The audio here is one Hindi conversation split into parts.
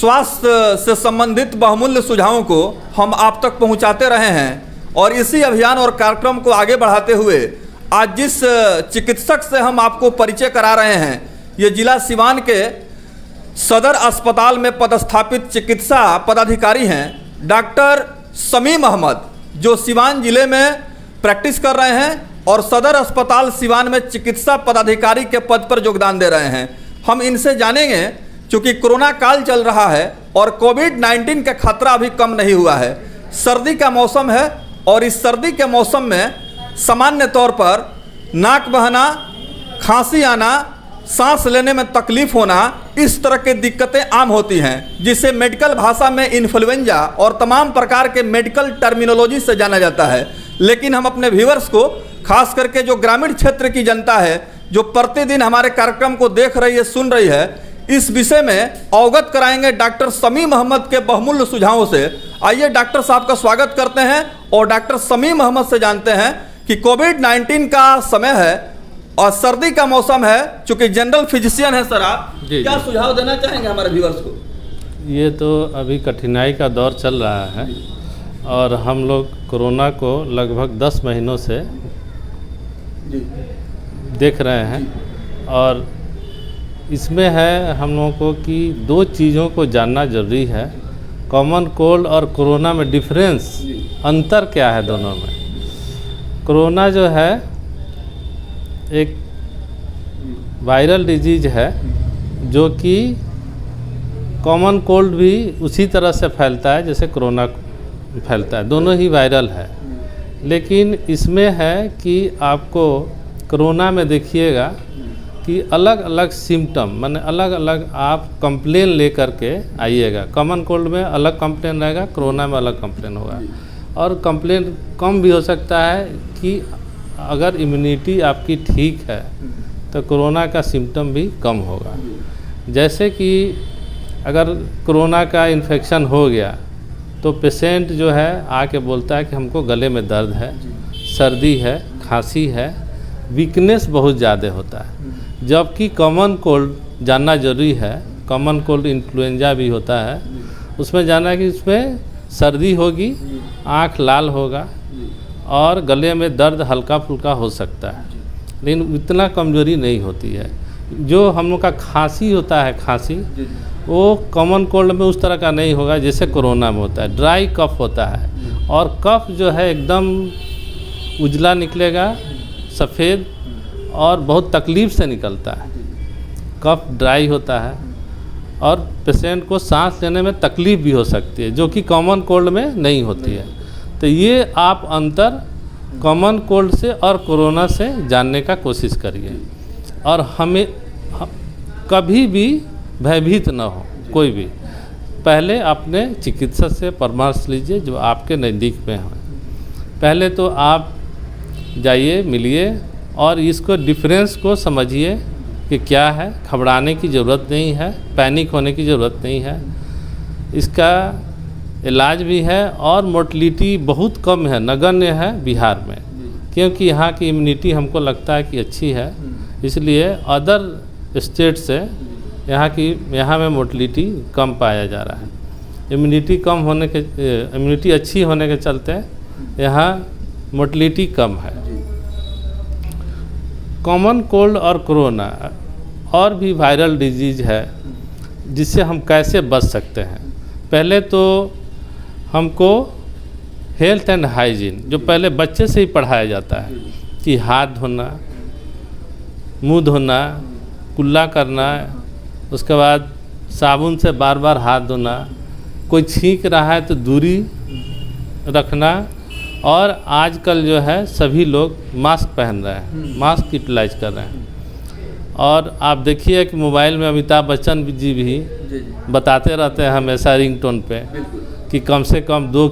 स्वास्थ्य से संबंधित बहुमूल्य सुझावों को हम आप तक पहुंचाते रहे हैं और इसी अभियान और कार्यक्रम को आगे बढ़ाते हुए आज जिस चिकित्सक से हम आपको परिचय करा रहे हैं, ये जिला सिवान के सदर अस्पताल में पदस्थापित चिकित्सा पदाधिकारी हैं डॉक्टर समीम अहमद, जो सिवान जिले में प्रैक्टिस कर रहे हैं और सदर अस्पताल सिवान में चिकित्सा पदाधिकारी के पद पर योगदान दे रहे हैं। हम इनसे जानेंगे, चूँकि कोरोना काल चल रहा है और कोविड-19 का खतरा अभी कम नहीं हुआ है, सर्दी का मौसम है और इस सर्दी के मौसम में सामान्य तौर पर नाक बहना, खांसी आना, सांस लेने में तकलीफ होना, इस तरह की दिक्कतें आम होती हैं, जिसे मेडिकल भाषा में इन्फ्लुएंजा और तमाम प्रकार के मेडिकल टर्मिनोलॉजी से जाना जाता है। लेकिन हम अपने व्यूअर्स को, खास करके जो ग्रामीण क्षेत्र की जनता है, जो प्रतिदिन हमारे कार्यक्रम को देख रही है, सुन रही है, इस विषय में अवगत कराएंगे डॉक्टर समीम अहमद के बहुमूल्य सुझावों से। आइए डॉक्टर साहब का स्वागत करते हैं और डॉक्टर समीम अहमद से जानते हैं कि कोविड-19 का समय है और सर्दी का मौसम है, चूँकि जनरल फिजिशियन है सर आप, क्या सुझाव देना चाहेंगे हमारे व्यूअर्स को? ये तो अभी कठिनाई का दौर चल रहा है और हम लोग कोरोना को लगभग 10 महीनों से देख रहे हैं और इसमें है हम लोगों को कि 2 चीज़ों को जानना ज़रूरी है। कॉमन कोल्ड और कोरोना में डिफरेंस, अंतर क्या है दोनों में। कोरोना जो है एक वायरल डिजीज है जो कि कॉमन कोल्ड भी उसी तरह से फैलता है जैसे कोरोना फैलता है, दोनों ही वायरल है। लेकिन इसमें है कि आपको कोरोना में देखिएगा कि अलग अलग सिम्टम, माने अलग अलग आप कंप्लेन लेकर के आइएगा। कॉमन कोल्ड में अलग कंप्लेन रहेगा, कोरोना में अलग कंप्लेन होगा और कंप्लेन कम भी हो सकता है कि अगर इम्यूनिटी आपकी ठीक है तो कोरोना का सिम्टम भी कम होगा। जैसे कि अगर कोरोना का इन्फेक्शन हो गया तो पेशेंट जो है आके बोलता है कि हमको गले में दर्द है, सर्दी है, खांसी है, वीकनेस बहुत ज़्यादा होता है। जबकि कॉमन कोल्ड जानना जरूरी है, कॉमन कोल्ड इन्फ्लुएंजा भी होता है, उसमें जानना है कि इसमें सर्दी होगी, आँख लाल होगा और गले में दर्द हल्का फुल्का हो सकता है, लेकिन इतना कमजोरी नहीं होती है। जो हम लोग का खांसी होता है, खांसी वो कॉमन कोल्ड में उस तरह का नहीं होगा जैसे कोरोना में होता है। ड्राई कफ होता है और कफ जो है एकदम उजला निकलेगा, सफ़ेद और बहुत तकलीफ़ से निकलता है। कफ ड्राई होता है और पेशेंट को सांस लेने में तकलीफ़ भी हो सकती है, जो कि कॉमन कोल्ड में नहीं होती है। तो ये आप अंतर कॉमन कोल्ड से और कोरोना से जानने का कोशिश करिए और हमें कभी भी भयभीत न हो। कोई भी पहले अपने चिकित्सक से परामर्श लीजिए जो आपके नज़दीक में हो। पहले तो आप जाइए, मिलिए और इसको डिफरेंस को समझिए कि क्या है। घबराने की ज़रूरत नहीं है, पैनिक होने की ज़रूरत नहीं है। इसका इलाज भी है और मोर्टलिटी बहुत कम है, नगण्य है बिहार में, क्योंकि यहाँ की इम्यूनिटी हमको लगता है कि अच्छी है, इसलिए अदर स्टेट से यहाँ में मोर्टलिटी कम पाया जा रहा है। इम्यूनिटी अच्छी होने के चलते यहाँ मोर्टलिटी कम है। कॉमन कोल्ड और कोरोना और भी वायरल डिजीज है जिससे हम कैसे बच सकते हैं। पहले तो हमको हेल्थ एंड हाइजीन, जो पहले बच्चे से ही पढ़ाया जाता है कि हाथ धोना, मुंह धोना, कुल्ला करना, उसके बाद साबुन से बार बार हाथ धोना, कोई छींक रहा है तो दूरी रखना। और आजकल जो है सभी लोग मास्क पहन रहे हैं, मास्क यूटिलाइज कर रहे हैं। और आप देखिए कि मोबाइल में अमिताभ बच्चन जी भी बताते रहते हैं हमेशा रिंगटोन पे कि कम से कम 2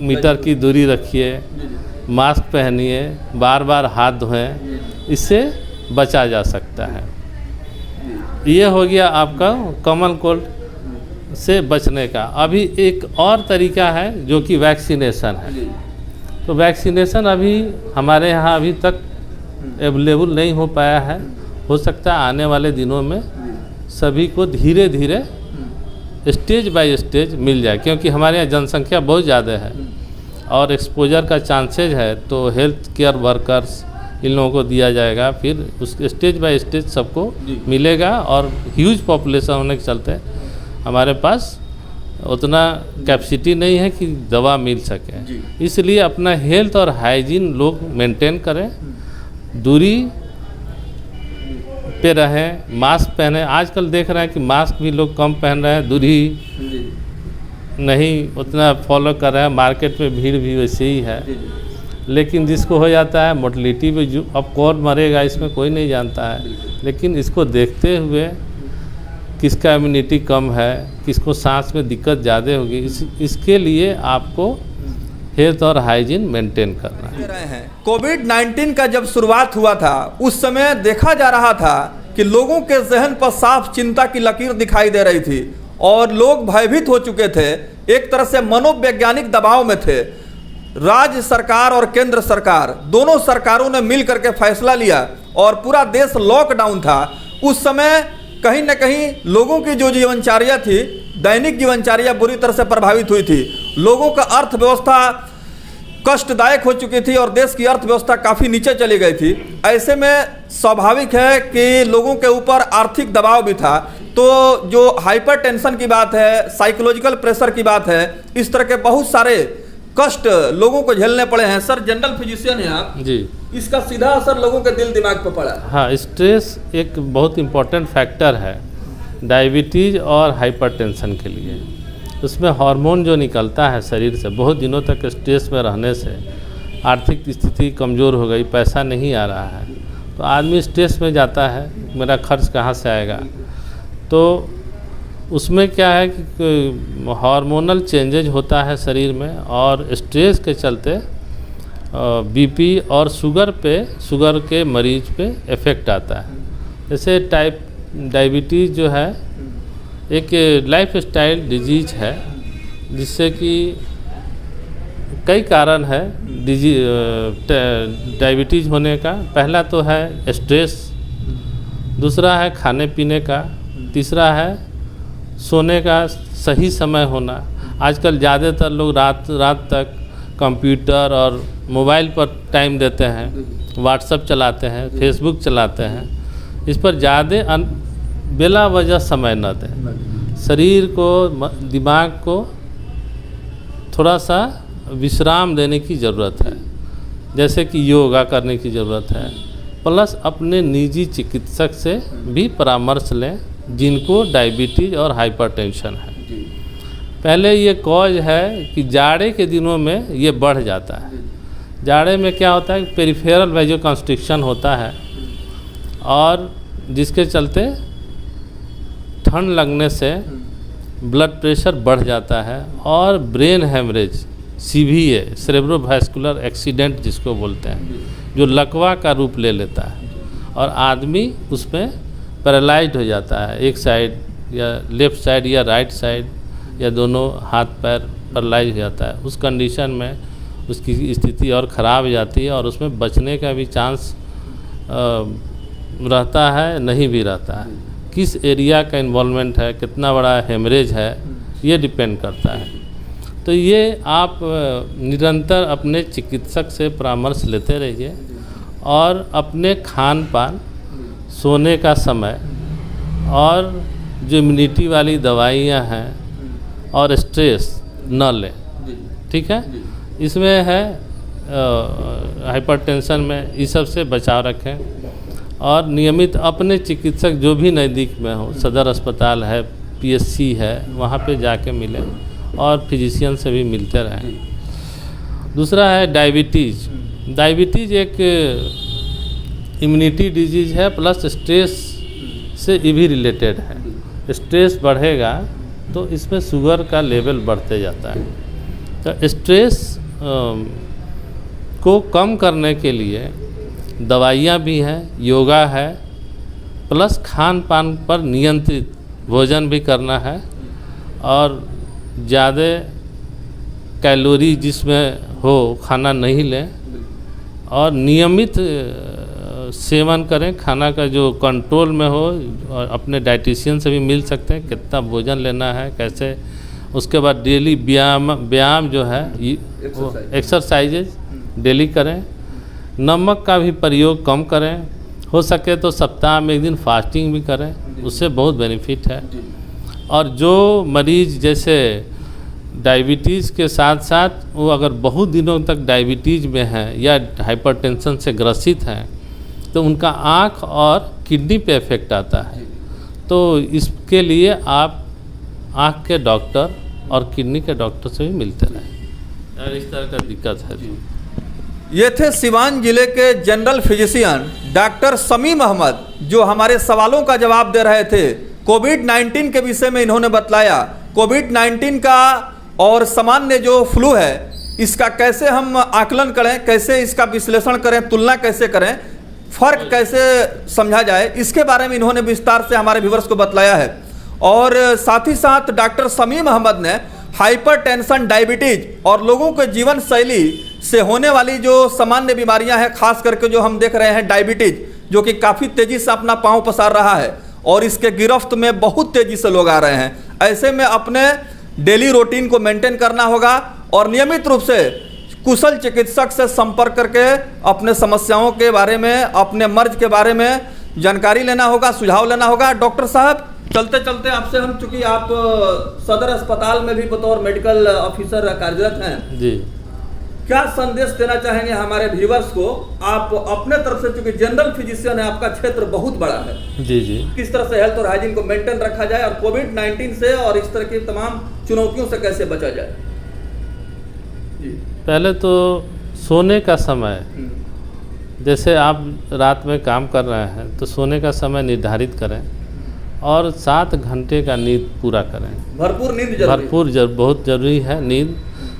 मीटर की दूरी रखिए, मास्क पहनिए, बार बार हाथ धोएं, इससे बचा जा सकता है। ये हो गया आपका कॉमन कोल्ड से बचने का। अभी एक और तरीका है जो कि वैक्सीनेशन है। तो वैक्सीनेशन अभी हमारे यहाँ अभी तक अवेलेबल नहीं हो पाया है। हो सकता है आने वाले दिनों में सभी को धीरे धीरे स्टेज बाय स्टेज मिल जाए, क्योंकि हमारे यहाँ जनसंख्या बहुत ज़्यादा है और एक्सपोजर का चांसेज है, तो हेल्थ केयर वर्कर्स इन लोगों को दिया जाएगा, फिर उस स्टेज बाय स्टेज सबको मिलेगा। और ह्यूज पॉपुलेशन होने के चलते हमारे पास उतना कैपेसिटी नहीं है कि दवा मिल सके, इसलिए अपना हेल्थ और हाइजीन लोग मेंटेन करें, दूरी पे रहें, मास्क पहने। आजकल देख रहे हैं कि मास्क भी लोग कम पहन रहे हैं, दूरी नहीं उतना फॉलो कर रहे हैं, मार्केट में भीड़ भी वैसे ही है। लेकिन जिसको हो जाता है मोर्टलिटी भी, जो अब कौन मरेगा इसमें कोई नहीं जानता है, लेकिन इसको देखते हुए किसका इम्यूनिटी कम है, किसको सांस में दिक्कत ज़्यादा होगी, इसके लिए आपको हेल्थ और हाइजीन मेंटेन करना है। कोविड-19 का जब शुरुआत हुआ था उस समय देखा जा रहा था कि लोगों के जहन पर साफ चिंता की लकीर दिखाई दे रही थी और लोग भयभीत हो चुके थे, एक तरह से मनोवैज्ञानिक दबाव में थे। राज्य सरकार और केंद्र सरकार दोनों सरकारों ने मिल करके फैसला लिया और पूरा देश लॉकडाउन था। उस समय कहीं न कहीं लोगों की जो जीवनचर्या थी, दैनिक जीवनचर्या बुरी तरह से प्रभावित हुई थी। लोगों का अर्थव्यवस्था कष्टदायक हो चुकी थी और देश की अर्थव्यवस्था काफ़ी नीचे चली गई थी। ऐसे में स्वाभाविक है कि लोगों के ऊपर आर्थिक दबाव भी था। तो जो हाइपर टेंशन की बात है, साइकोलॉजिकल प्रेशर की बात है, इस तरह के बहुत सारे कष्ट लोगों को झेलने पड़े हैं। सर जनरल फिजिशियन हैं आप जी, इसका सीधा असर लोगों के दिल दिमाग पर पड़ा है। हाँ, स्ट्रेस एक बहुत इम्पोर्टेंट फैक्टर है डायबिटीज़ और हाइपरटेंशन के लिए। उसमें हार्मोन जो निकलता है शरीर से, बहुत दिनों तक स्ट्रेस में रहने से आर्थिक स्थिति कमज़ोर हो गई, पैसा नहीं आ रहा है, तो आदमी स्ट्रेस में जाता है, मेरा खर्च कहाँ से आएगा। तो उसमें क्या है कि हार्मोनल चेंजेज होता है शरीर में, और स्ट्रेस के चलते बीपी और शुगर के मरीज पे इफ़ेक्ट आता है। जैसे डायबिटीज़ जो है एक लाइफ स्टाइल डिजीज है, जिससे कि कई कारण है डायबिटीज़ होने का। पहला तो है स्ट्रेस, दूसरा है खाने पीने का, तीसरा है सोने का सही समय होना। आजकल ज़्यादातर लोग रात तक कंप्यूटर और मोबाइल पर टाइम देते हैं, व्हाट्सएप चलाते हैं, फेसबुक चलाते हैं, इस पर ज़्यादा बिला वजह समय न दें। शरीर को, दिमाग को थोड़ा सा विश्राम देने की ज़रूरत है, जैसे कि योगा करने की ज़रूरत है। प्लस अपने निजी चिकित्सक से भी परामर्श लें जिनको डायबिटीज़ और हाइपरटेंशन है। पहले ये कॉज है कि जाड़े के दिनों में ये बढ़ जाता है। जाड़े में क्या होता है, पेरिफेरल वैसोकंस्ट्रिक्शन होता है और जिसके चलते ठंड लगने से ब्लड प्रेशर बढ़ जाता है और ब्रेन हेमरेज, सीवीए, सेरेब्रोवास्कुलर एक्सीडेंट जिसको बोलते हैं, जो लकवा का रूप ले लेता है और आदमी उसमें पैरालाइज्ड हो जाता है, एक साइड या लेफ़्ट साइड या राइट साइड या दोनों हाथ पैर पैरालाइज हो जाता है। उस कंडीशन में उसकी स्थिति और ख़राब हो जाती है और उसमें बचने का भी चांस रहता है, नहीं भी रहता है। किस एरिया का इन्वॉल्वमेंट है, कितना बड़ा हेमरेज है, ये डिपेंड करता है। तो ये आप निरंतर अपने चिकित्सक से परामर्श लेते रहिए और अपने खान पान, सोने का समय और जो इम्यूनिटी वाली दवाइयाँ हैं और स्ट्रेस न लें, ठीक है। इसमें है हाइपरटेंशन में इस सब से बचाव रखें और नियमित अपने चिकित्सक जो भी नज़दीक में हो, सदर अस्पताल है, पीएचसी है, वहाँ पे जाके मिलें और फिजिशियन से भी मिलते रहें। दूसरा है डायबिटीज़। डायबिटीज़ एक इम्यूनिटी डिजीज़ है प्लस स्ट्रेस से भी रिलेटेड है। स्ट्रेस बढ़ेगा तो इसमें शुगर का लेवल बढ़ते जाता है। तो स्ट्रेस को कम करने के लिए दवाइयाँ भी हैं, योगा है, प्लस खान पान पर नियंत्रित भोजन भी करना है और ज़्यादा कैलोरी जिसमें हो खाना नहीं लें और नियमित सेवन करें, खाना का जो कंट्रोल में हो, और अपने डाइटिशियन से भी मिल सकते हैं कितना भोजन लेना है कैसे। उसके बाद डेली व्यायाम जो है एक्सरसाइजेज डेली करें। नमक का भी प्रयोग कम करें, हो सके तो सप्ताह में एक दिन फास्टिंग भी करें, उससे बहुत बेनिफिट है। और जो मरीज़ जैसे डायबिटीज़ के साथ साथ वो अगर बहुत दिनों तक डायबिटीज़ में हैं या हाइपरटेंशन से ग्रसित हैं तो उनका आँख और किडनी पे इफेक्ट आता है। तो इसके लिए आप आँख के डॉक्टर और किडनी के डॉक्टर से भी मिलते रहें अगर इस तरह का दिक्कत है तो। ये थे सिवान जिले के general physician doctor Samim Ahmad, जो हमारे सवालों का जवाब दे रहे थे। कोविड-19 के विषय में इन्होंने बतलाया कोविड-19 का और सामान्य जो फ्लू है इसका कैसे हम आकलन करें, कैसे इसका विश्लेषण करें, तुलना कैसे करें, फ़र्क कैसे समझा जाए, इसके बारे में इन्होंने विस्तार से हमारे व्यूअर्स को बतलाया है। और साथ ही साथ डॉक्टर समीम अहमद ने हाइपरटेंशन, डायबिटीज और लोगों के जीवन शैली से होने वाली जो सामान्य बीमारियां हैं, खास करके जो हम देख रहे हैं डायबिटीज, जो कि काफ़ी तेज़ी से अपना पांव पसार रहा है और इसके गिरफ्त में बहुत तेज़ी से लोग आ रहे हैं। ऐसे में अपने डेली रूटीन को मेंटेन करना होगा और नियमित रूप से कुशल चिकित्सक से संपर्क करके अपने समस्याओं के बारे में, अपने मर्ज के बारे में जानकारी लेना होगा, सुझाव लेना होगा। डॉक्टर साहब, चलते चलते आपसे हम, चूँकि आप सदर अस्पताल में भी बतौर मेडिकल ऑफिसर कार्यरत हैं जी, क्या संदेश देना चाहेंगे हमारे व्यूअर्स को? आप अपने तरफ से, चूँकि जनरल फिजिशियन है, आपका क्षेत्र बहुत बड़ा है, जी जी, किस तरह से हेल्थ और हाइजीन को मेंटेन रखा जाए और कोविड-19 से और इस तरह की तमाम चुनौतियों से कैसे बचा जाए? जी। पहले तो सोने का समय, जैसे आप रात में काम कर रहे हैं तो सोने का समय निर्धारित करें और 7 घंटे का नींद पूरा करें। भरपूर नींद जरूरी, बहुत ज़रूरी है नींद।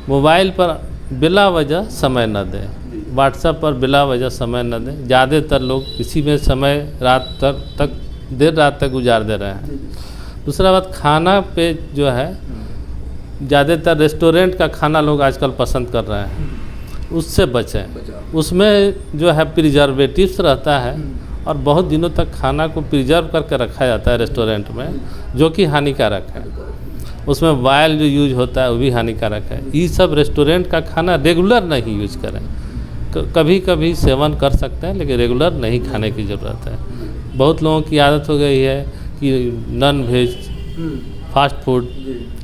मोबाइल पर बिला वजह समय न दें, व्हाट्सएप पर बिला वजह समय न दें। ज़्यादातर लोग इसी में समय रात तक देर रात तक गुजार दे रहे हैं। दूसरा बात, खाना पे जो है ज़्यादातर रेस्टोरेंट का खाना लोग आजकल पसंद कर रहे हैं, उससे बचें। उसमें जो है प्रिजर्वेटिव्स रहता है और बहुत दिनों तक खाना को प्रिजर्व करके रखा जाता है रेस्टोरेंट में, जो कि हानिकारक है। उसमें ऑयल जो यूज होता है वो भी हानिकारक है। ये सब रेस्टोरेंट का खाना रेगुलर नहीं यूज करें, कभी कभी सेवन कर सकते हैं लेकिन रेगुलर नहीं खाने की ज़रूरत है। बहुत लोगों की आदत हो गई है कि non veg, fast food,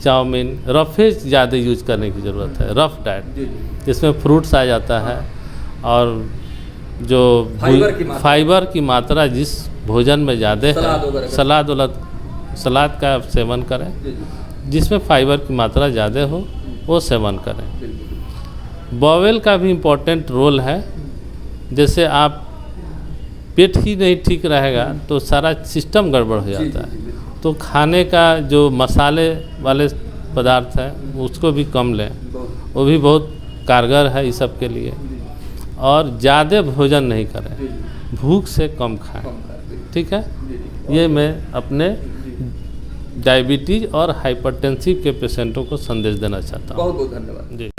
chowmein, roughage ज़्यादा यूज करने की ज़रूरत है। रफ डाइट जिसमें फ्रूट्स आ जाता है और जो फाइबर की मात्रा जिस भोजन में ज़्यादा है, सलाद का सेवन करें, जिसमें फाइबर की मात्रा ज़्यादा हो वो सेवन करें। बॉवेल का भी इम्पोर्टेंट रोल है। जैसे आप पेट ही नहीं ठीक रहेगा तो सारा सिस्टम गड़बड़ हो जाता है। तो खाने का जो मसाले वाले पदार्थ हैं उसको भी कम लें, वो भी बहुत कारगर है इस सब के लिए। और ज़्यादा भोजन नहीं करें, भूख से कम खाएं, ठीक है। ये मैं अपने डायबिटीज़ और हाइपरटेंसिव के पेशेंटों को संदेश देना चाहता हूँ। बहुत बहुत धन्यवाद जी।